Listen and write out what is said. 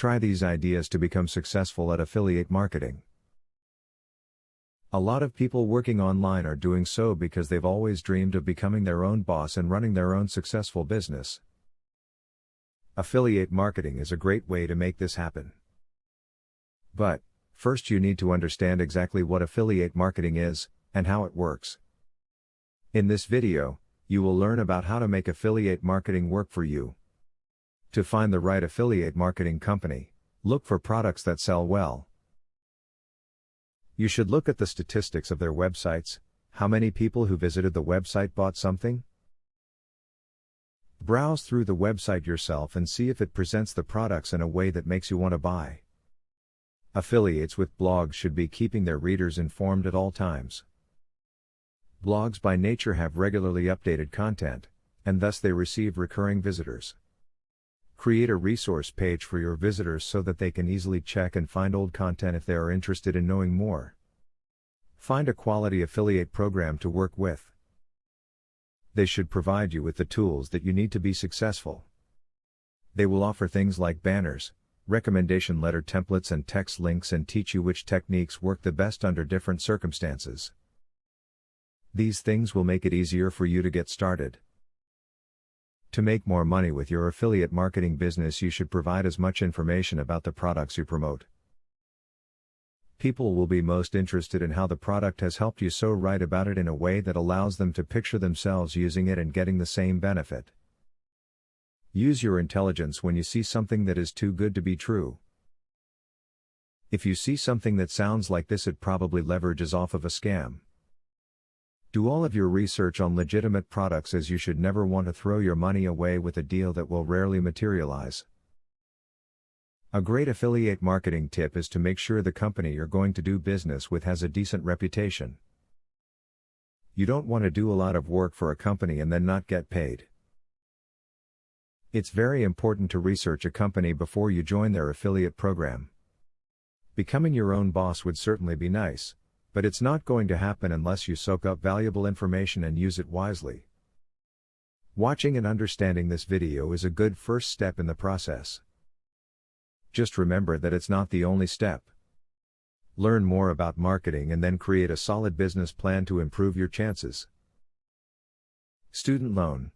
Try these ideas to become successful at affiliate marketing. A lot of people working online are doing so because they've always dreamed of becoming their own boss and running their own successful business. Affiliate marketing is a great way to make this happen. But, first you need to understand exactly what affiliate marketing is, and how it works. In this video, you will learn about how to make affiliate marketing work for you. To find the right affiliate marketing company, look for products that sell well. You should look at the statistics of their websites. How many people who visited the website bought something? Browse through the website yourself and see if it presents the products in a way that makes you want to buy. Affiliates with blogs should be keeping their readers informed at all times. Blogs by nature have regularly updated content, and thus they receive recurring visitors. Create a resource page for your visitors so that they can easily check and find old content if they are interested in knowing more. Find a quality affiliate program to work with. They should provide you with the tools that you need to be successful. They will offer things like banners, recommendation letter templates and text links, and teach you which techniques work the best under different circumstances. These things will make it easier for you to get started. To make more money with your affiliate marketing business, you should provide as much information about the products you promote. People will be most interested in how the product has helped you, so write about it in a way that allows them to picture themselves using it and getting the same benefit. Use your intelligence when you see something that is too good to be true. If you see something that sounds like this, it probably leverages off of a scam. Do all of your research on legitimate products, as you should never want to throw your money away with a deal that will rarely materialize. A great affiliate marketing tip is to make sure the company you're going to do business with has a decent reputation. You don't want to do a lot of work for a company and then not get paid. It's very important to research a company before you join their affiliate program. Becoming your own boss would certainly be nice, but it's not going to happen unless you soak up valuable information and use it wisely. Watching and understanding this video is a good first step in the process. Just remember that it's not the only step. Learn more about marketing and then create a solid business plan to improve your chances. Student loan.